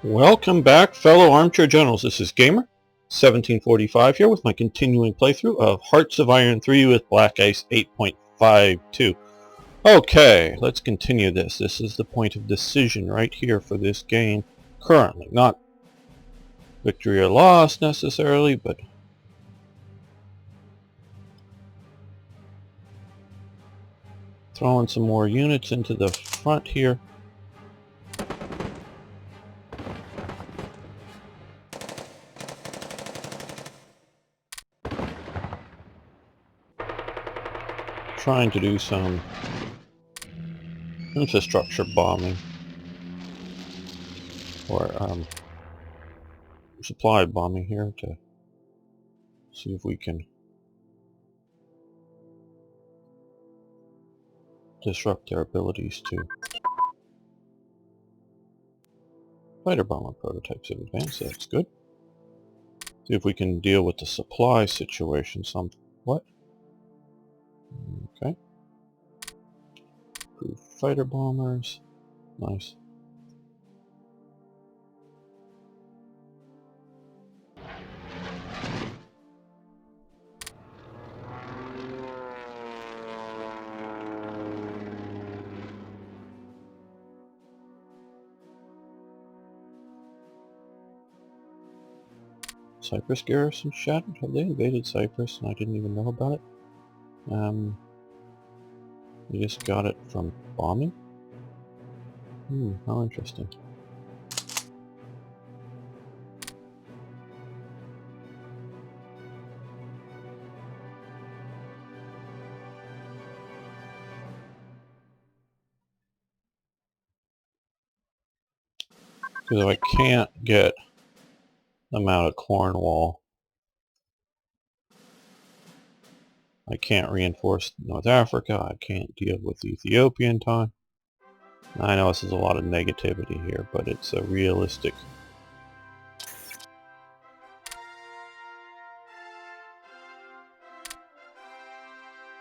Welcome back, fellow armchair generals. This is Gamer 1745 here with my continuing playthrough of Hearts of Iron 3 with Black Ice 8.52. Okay, let's continue this. This is the point of decision right here for this game currently. Not victory or loss necessarily, but throwing some more units into the front here. Trying to do some infrastructure bombing or supply bombing here to see if we can disrupt their abilities to fighter bomber prototypes have advanced. That's good. See if we can deal with the supply situation somewhat. Okay. Improved fighter bombers. Nice. Cyprus garrison shattered? Have they invaded Cyprus and I didn't even know about it? We just got it from bombing? How interesting. Because if I can't get them out of Cornwall, I can't reinforce North Africa, I can't deal with Ethiopian time. I know this is a lot of negativity here, but it's a realistic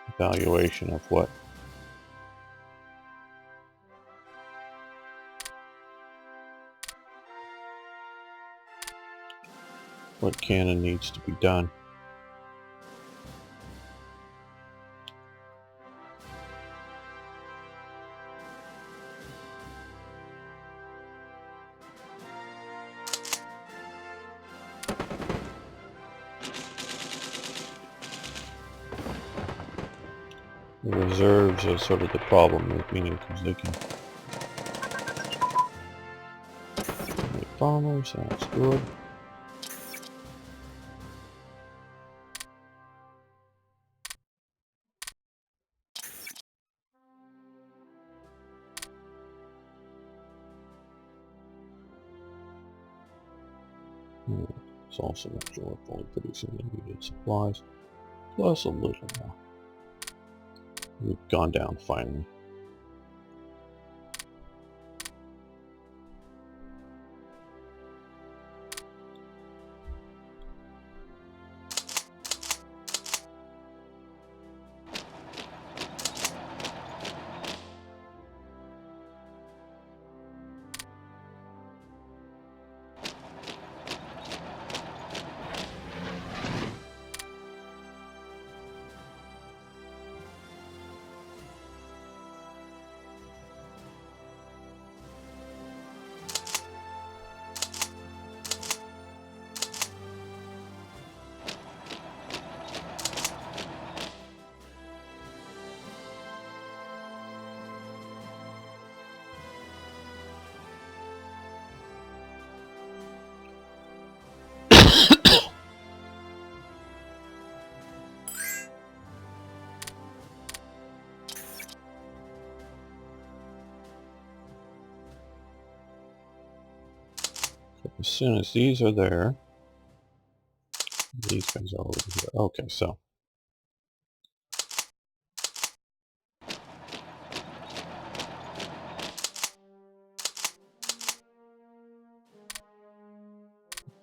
evaluation of what canon needs to be done. The reserves are sort of the problem, meaning because they can make bombers, that's good. It's also not sure we're fully producing the needed supplies, plus a little more. We've gone down finally. As soon as these are there, these guys are over here. Okay, so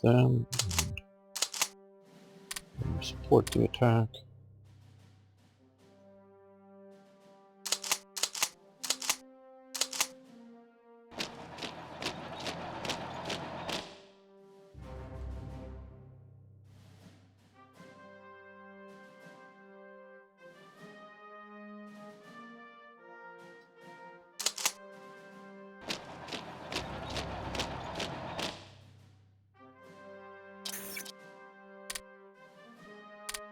them and support the attack.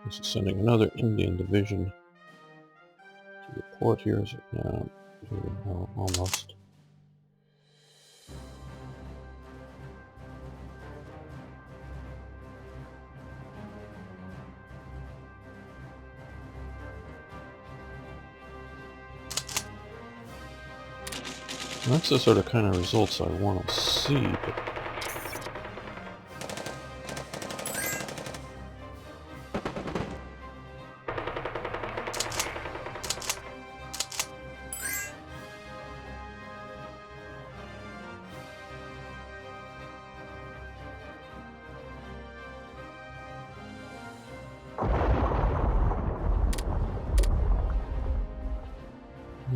This is sending another Indian division to the port here. Is it? No, no, almost. That's the sort of kind of results I want to see, but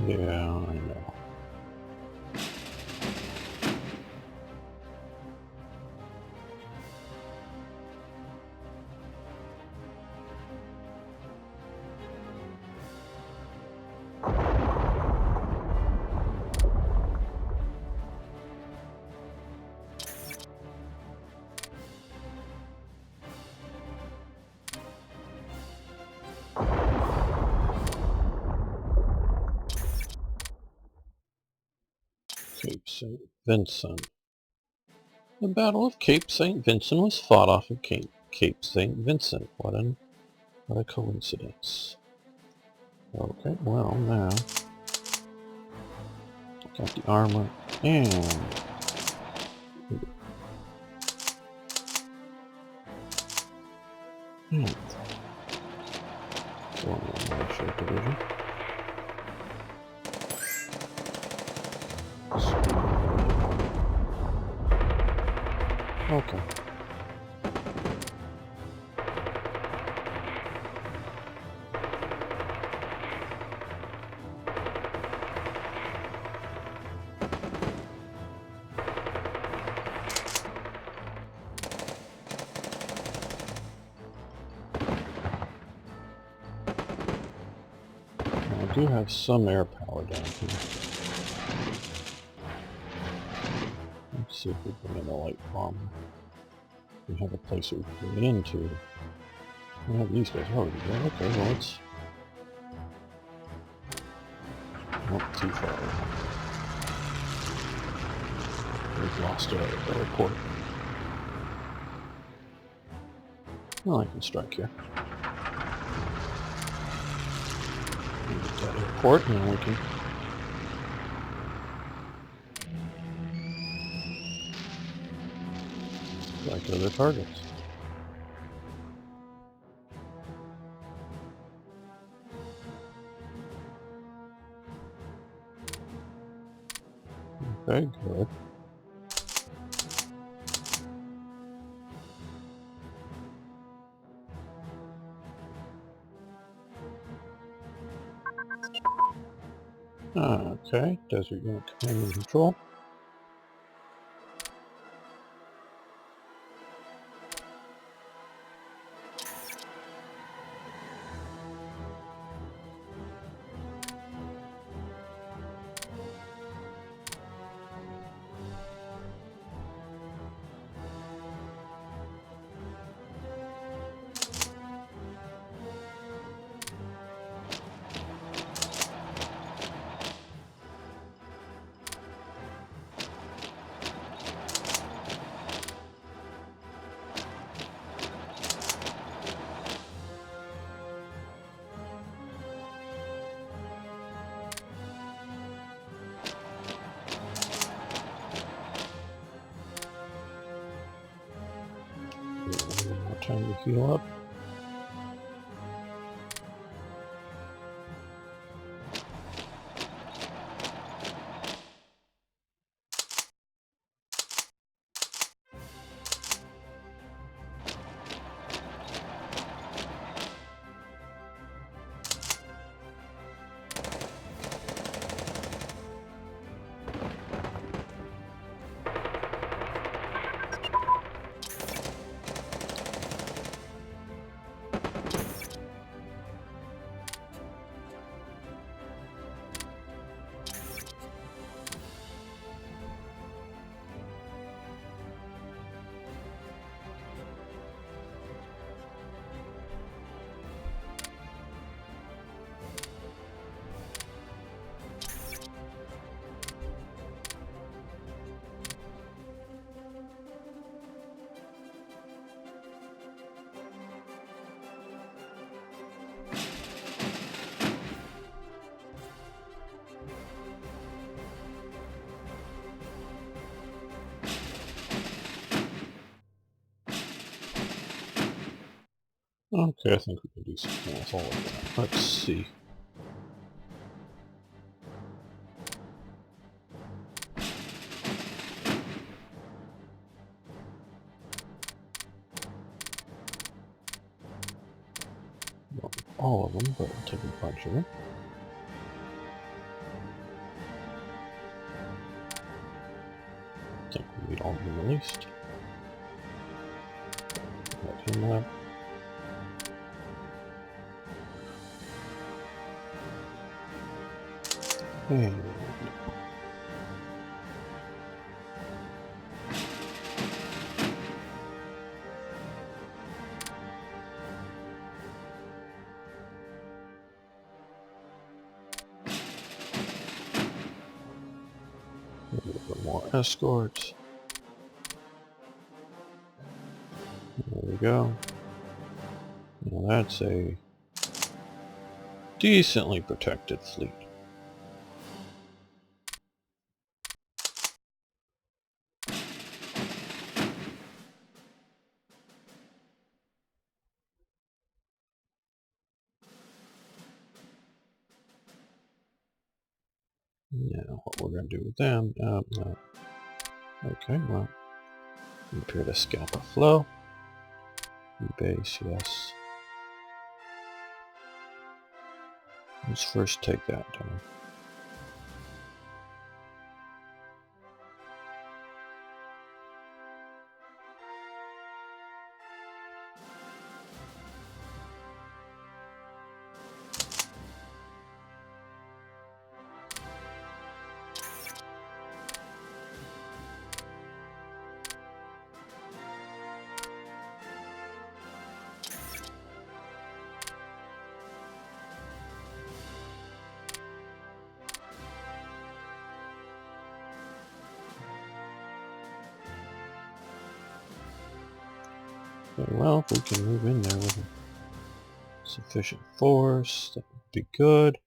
yeah, I know. Cape St. Vincent. The Battle of Cape St. Vincent was fought off of Cape St. Vincent. What a coincidence. Okay, well now got the armor and go on the militia division. Okay. I do have some air power down here. Let's see if we bring in a light bomber. We have a place we can bring it into. We have these guys already there. Okay, well it's not too far. We've lost our airport. Well, I can strike here. Get that airport, and then we can strike other targets. Okay, good. Okay, desert unit command and control. More time to heal up. Okay, I think we can do something with all of that. Let's see. Not all of them, but we'll take a bunch of them. I think we need all of them at least. Let him have. And a little bit more escorts. There we go. Now that's a decently protected fleet. Now, what we're going to do with them? No. Okay, well, repair the scalper flow. Base, yes. Let's first take that down. Okay, well, if we can move in there with sufficient force, that would be good.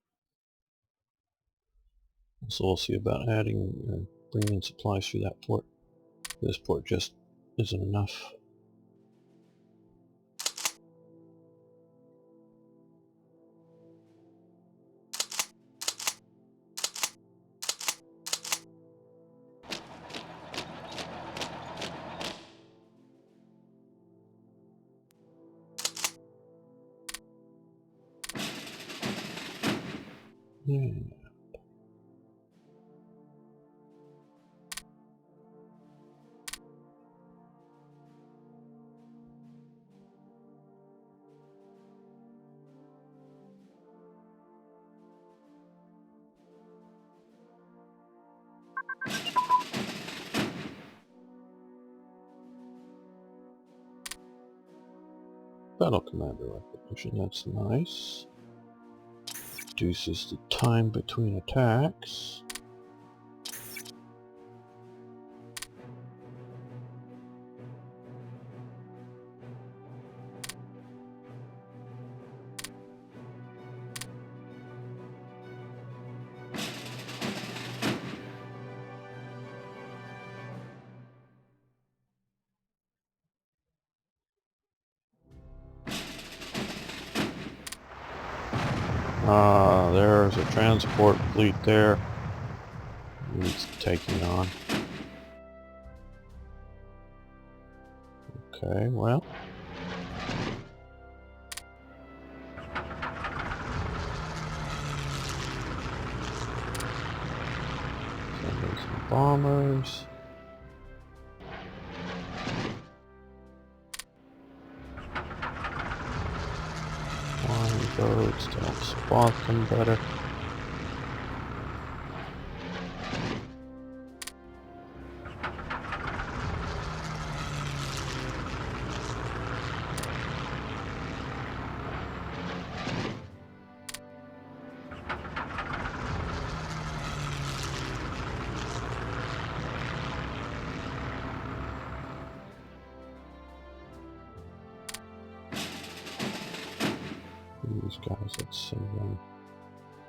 So we'll see about adding, bringing in supplies through that port. This port just isn't enough. Yeah. Battle commander recognition, that's nice. Reduces the time between attacks. Ah, there's a transport fleet there. It's taking on. Okay, well. Sending some bombers. Flying boats to help spot them better. These guys, let's send them.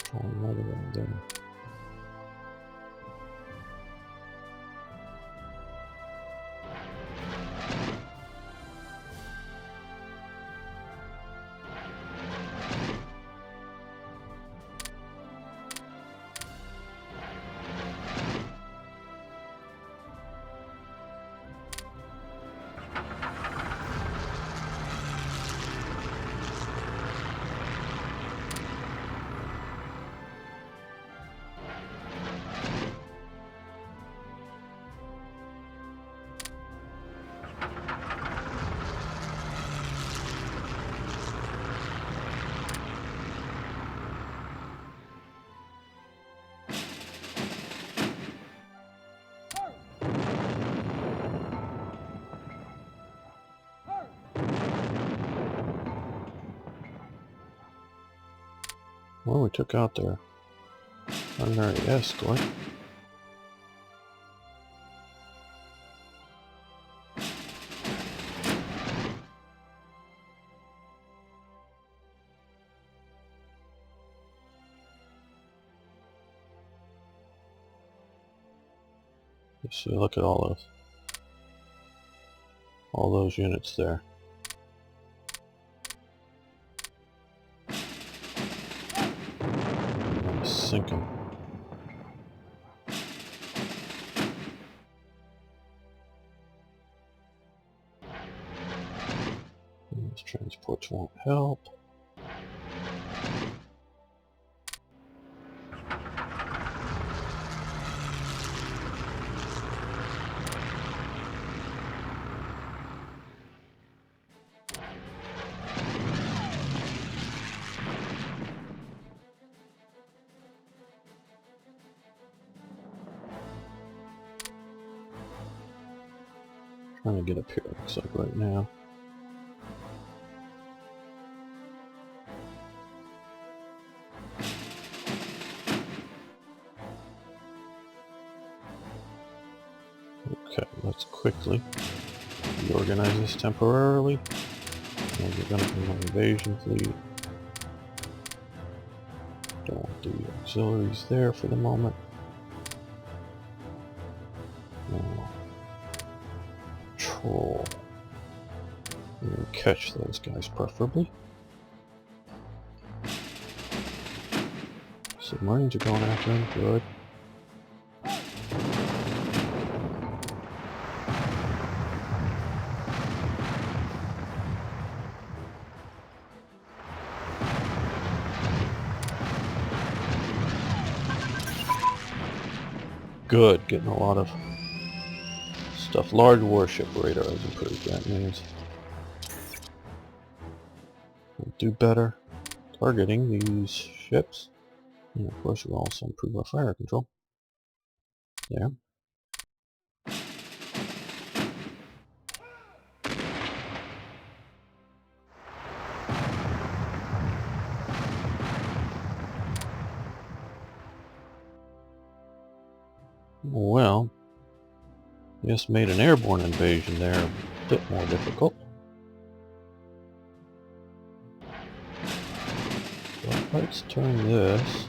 Try another one there. Well, we took out their primary escort. So look at all those units there. Sink them. These transports won't help. Trying to get up here, looks like right now. Okay, let's quickly reorganize this temporarily. And we're going to do an invasion fleet. Don't want the auxiliaries there for the moment. Troll. Catch those guys preferably. Submarines are going after him. Good. Good. Getting a lot of stuff. Large warship radar is improved. That means we'll do better targeting these ships. And of course we'll also improve our fire control. There. Well, this made an airborne invasion there a bit more difficult. But let's turn this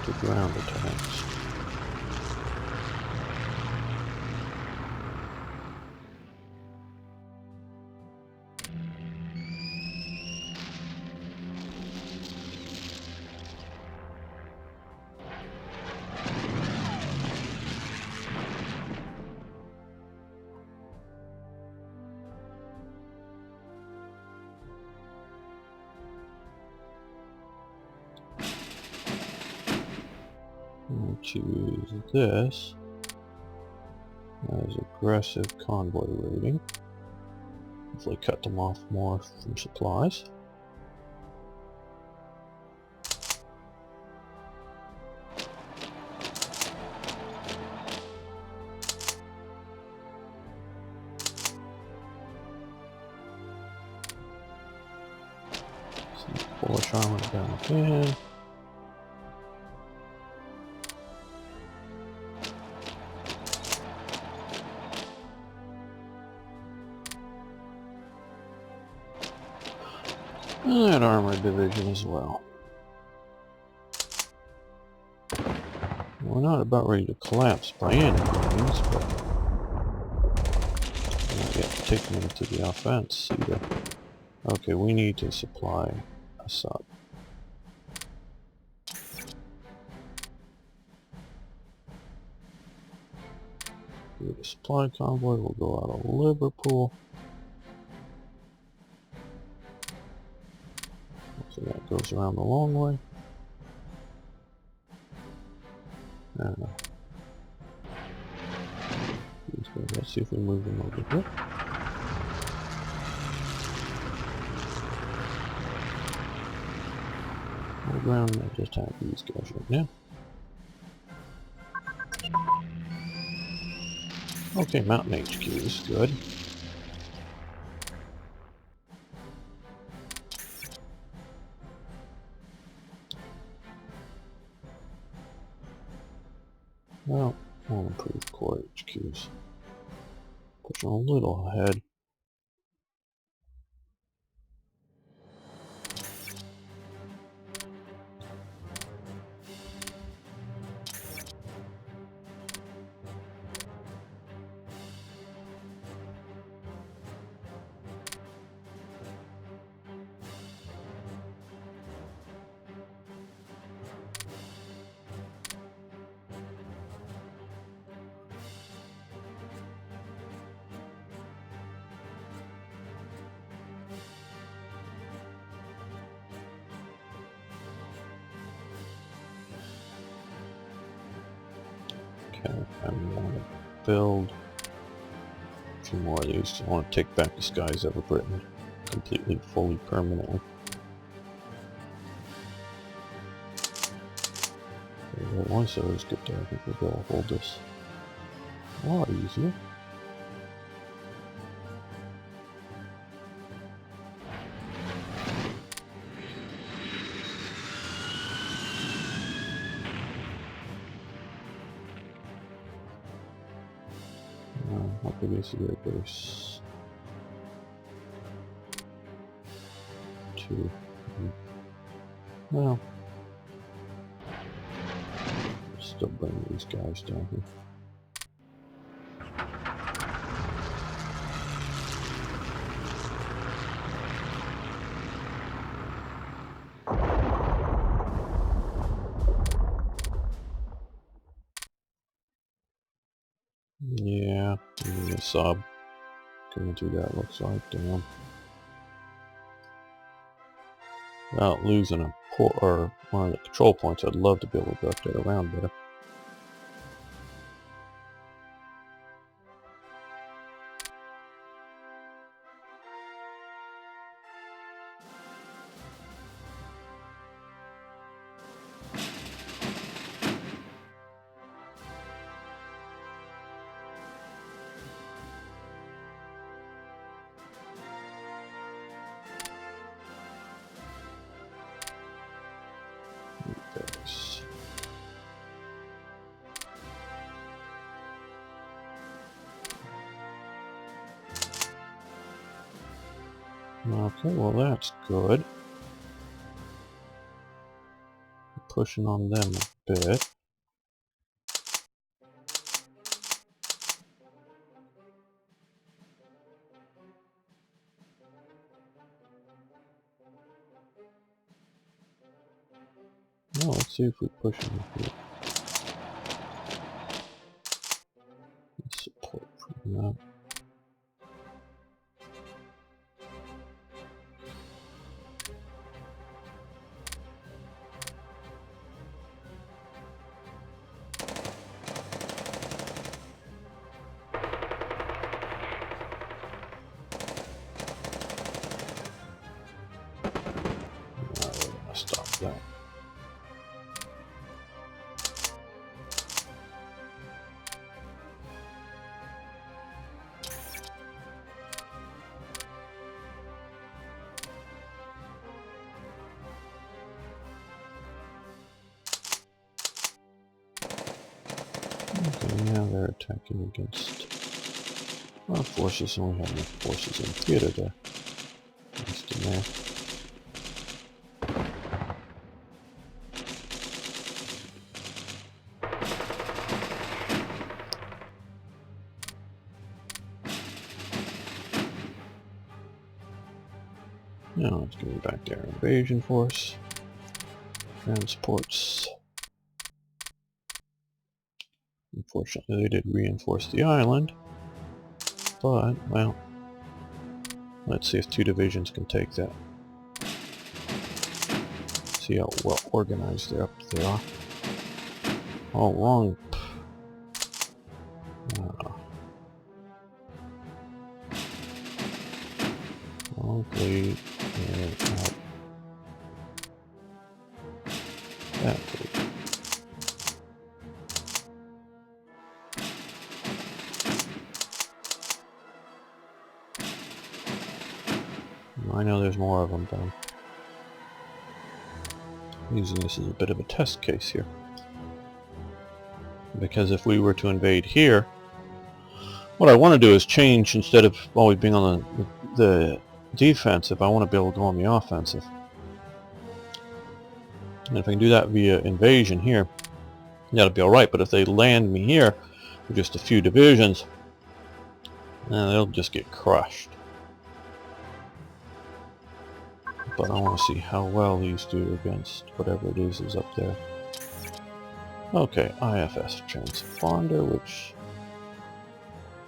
to ground attacks. We'll choose this as aggressive convoy rating. Hopefully cut them off more from supplies. Some Polish armor down again. And that armored division as well. We're not about ready to collapse by any means, but we're not yet taking them to the offense either. Okay, we need to supply Assad. The supply convoy will go out of Liverpool. So that goes around the long way. Let's see if we move them over here. On the ground, I just have these guys right now. Okay, Mountain HQ is good. All improved core HQs. Pushing a little ahead. Okay, I want to build a few more of these. I want to take back the skies over Britain completely, fully, permanently. Once those get there, I think we'll be able to hold this a lot easier. How big is your base? 2. Well, still bring these guys down here. Yeah, a sub. Going through that looks like, damn. Without losing a port or one of the control points, I'd love to be able to work that around better. Base. Okay, well that's good. Pushing on them a bit. Now let's see if we push them a bit. Support from that. Now we're gonna stop that. Okay, now they're attacking against our forces, and we have enough forces in theater to rest in there. Now let's give back their invasion force. Transports. Unfortunately, they did reinforce the island, but, well, let's see if 2 divisions can take that. See how well organized they are. All wrong. Wrongly out. That way. I know there's more of them, but I'm using this as a bit of a test case here. Because if we were to invade here, what I want to do is change, instead of always being on the defensive, I want to be able to go on the offensive. And if I can do that via invasion here, that'll be alright. But if they land me here with just a few divisions, they'll just get crushed. But I want to see how well these do against whatever it is up there. Okay, IFS transponder, which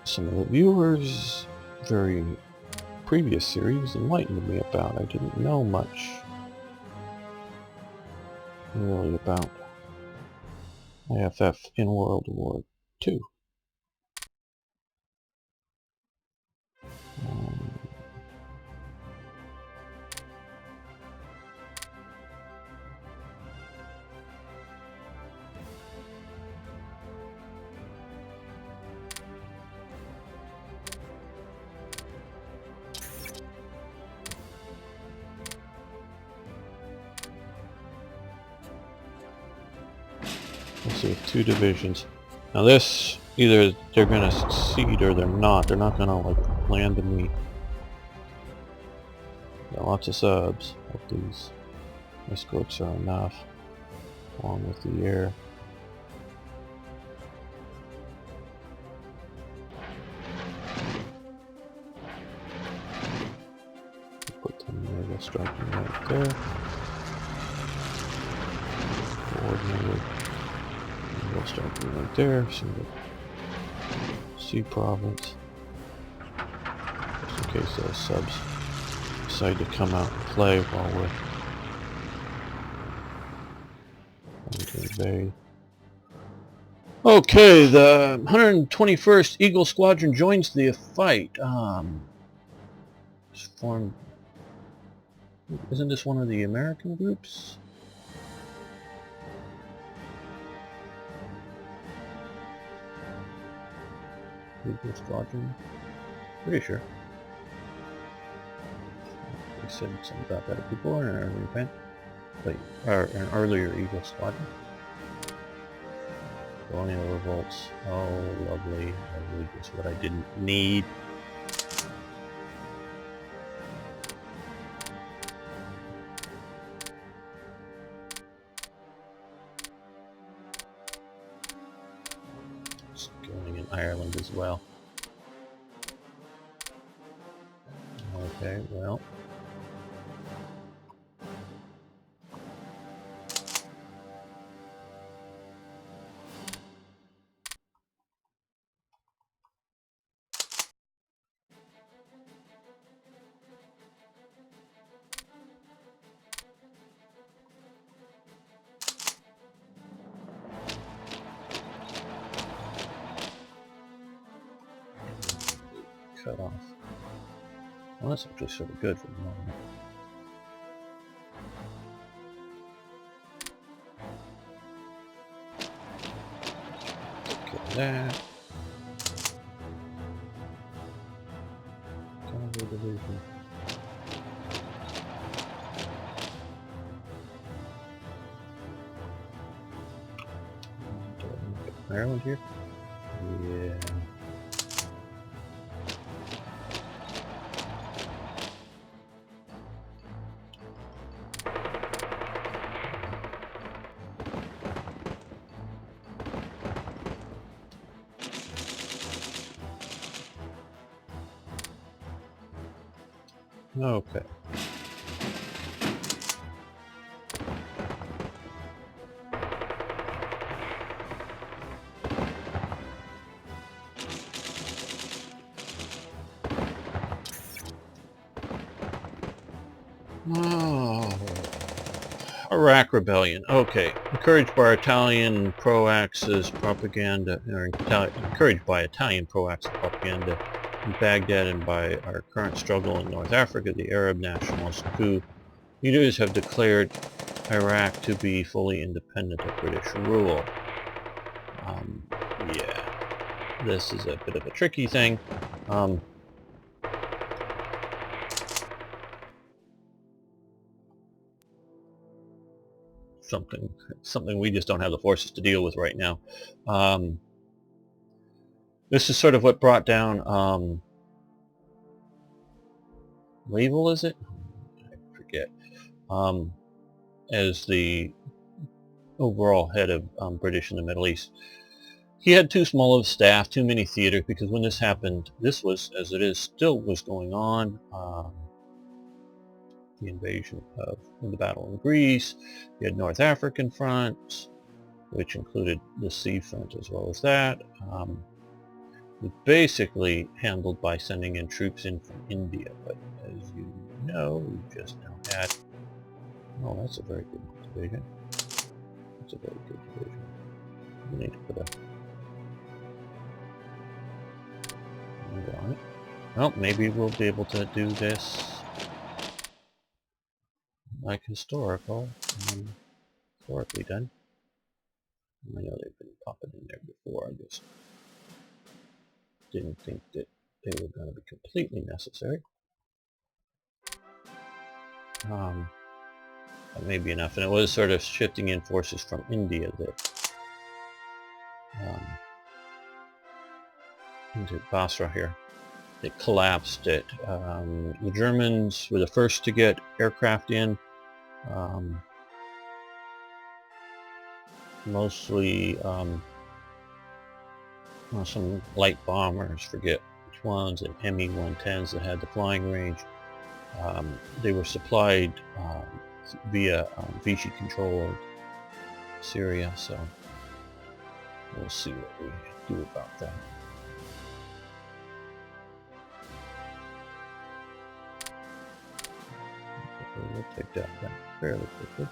some of the viewers very previous series enlightened me about. I didn't know much really about IFF in World War II. Let's see, 2 divisions. Now this, either they're going to succeed or they're not. They're not going to like land in me. Got lots of subs. Hope these escorts are enough, along with the air. Put them naval striking right there. Coordinated. Naval striking right there. Single sea province. Just in case those subs decide to come out and play while we're trying to invade. Okay, the 121st Eagle Squadron joins the fight. It's formed. Isn't this one of the American groups? Eagle Squadron? Pretty sure. We said something about that before in an earlier event. Wait, or an earlier Eagle Squadron. Colonial revolts. Oh, lovely. Lovely. Just what I didn't need. It's going in Ireland as well. Okay, well. Cut off. Well, that's actually sort of good for the moment. Kill that. Cavalry division. Ireland here? Yeah. Okay. Oh, Iraq Rebellion. Okay. Encouraged by Italian pro-Axis propaganda, or encouraged by Italian pro-Axis propaganda in Baghdad and by our current struggle in North Africa, the Arab nationalist coup leaders have declared Iraq to be fully independent of British rule. Yeah, this is a bit of a tricky thing. something we just don't have the forces to deal with right now. This is sort of what brought down Naval, is it? I forget. As the overall head of British in the Middle East. He had too small of a staff, too many theaters, because when this happened, this was, as it is, still was going on. The invasion of the battle in Greece. You had North African fronts, which included the sea front as well as that. Was basically handled by sending in troops in from India, but as you know, we just now had... Oh, that's a very good division. That's a very good division. We need to put a... on it. Well, maybe we'll be able to do this like historically done. I know they've been popping in there before, I just didn't think that they were going to be completely necessary. That may be enough, and it was sort of shifting in forces from India that into Basra here. It collapsed it. The Germans were the first to get aircraft in. Mostly some light bombers, forget which ones, and Me-110s that had the flying range. They were supplied via Vichy controlled Syria, so we'll see what we do about that. We'll take that back fairly quickly.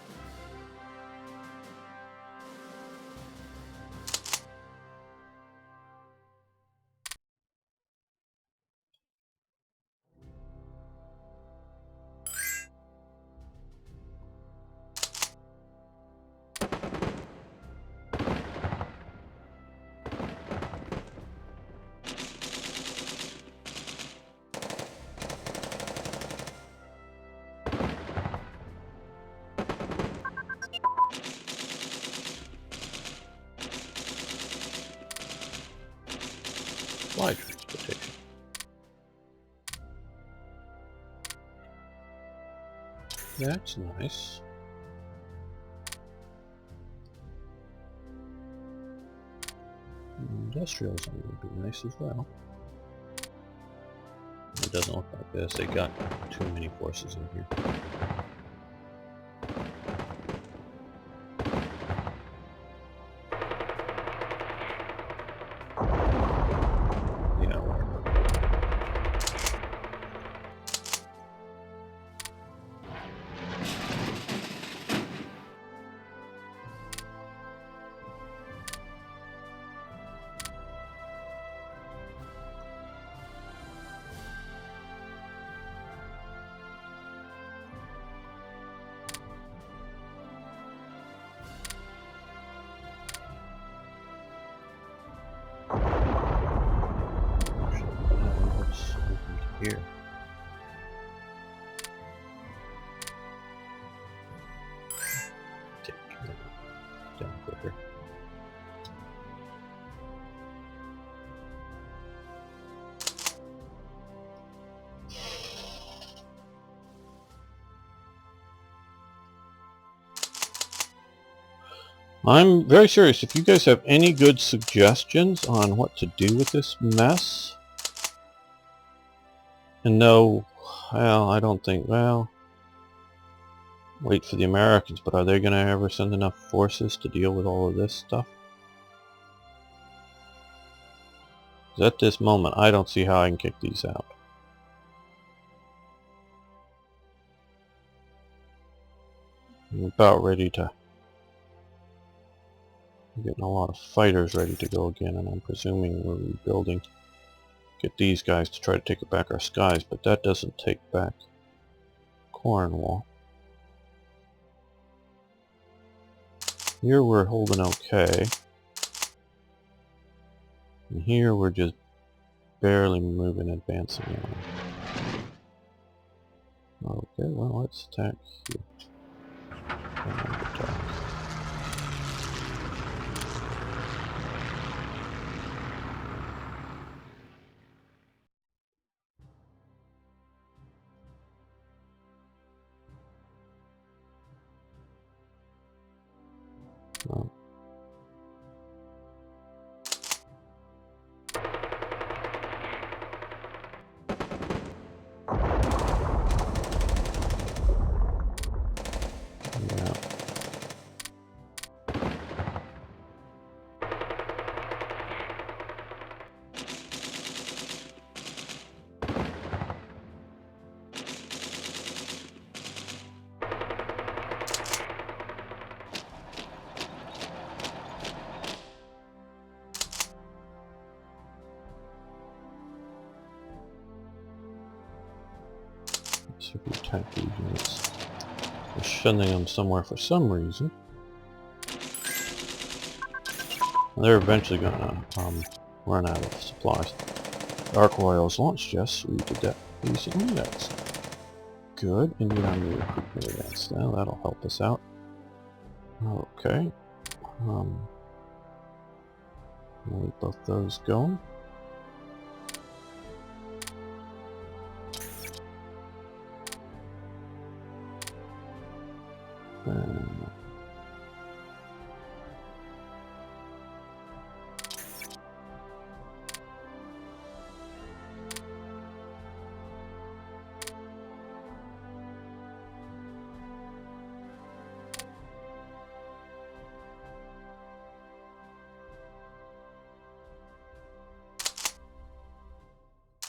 Flight transportation. That's nice. Industrial zone would be nice as well. It doesn't look like this. They got too many forces in here. Here. Take it down quicker. I'm very serious. If you guys have any good suggestions on what to do with this mess, and no, well, I don't think, well, wait for the Americans, but are they going to ever send enough forces to deal with all of this stuff? Because at this moment, I don't see how I can kick these out. I'm about ready to... I'm getting a lot of fighters ready to go again, and I'm presuming we're rebuilding. Get these guys to try to take back our skies, but that doesn't take back Cornwall. Here we're holding okay. And here we're just barely moving, advancing on. Okay, well, let's attack here. Attack. See if we attack these units. We're sending them somewhere for some reason. They're eventually gonna run out of supplies. Arc Royals launched, yes, we did that recently. That's good. Indian Army recruitment advance. Now that'll help us out. Okay. We'll leave both those going.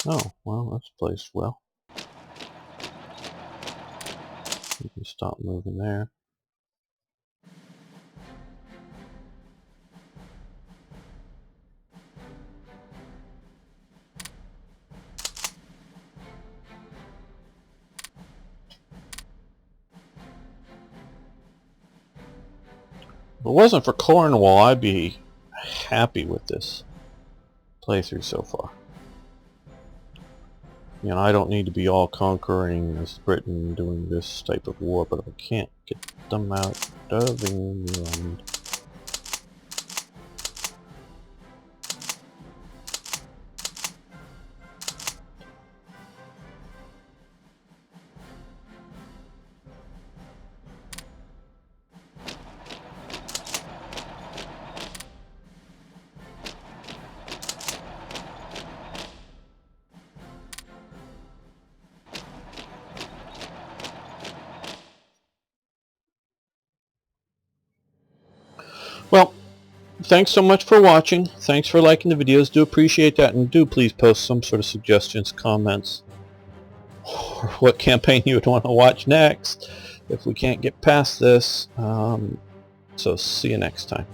Oh, well, that's placed well. We can stop moving there. If it wasn't for Cornwall, I'd be happy with this playthrough so far. You know, I don't need to be all conquering as Britain doing this type of war, but if I can't get them out of England... Well, thanks so much for watching. Thanks for liking the videos. Do appreciate that, and do please post some sort of suggestions, comments, or what campaign you would want to watch next if we can't get past this. So see you next time.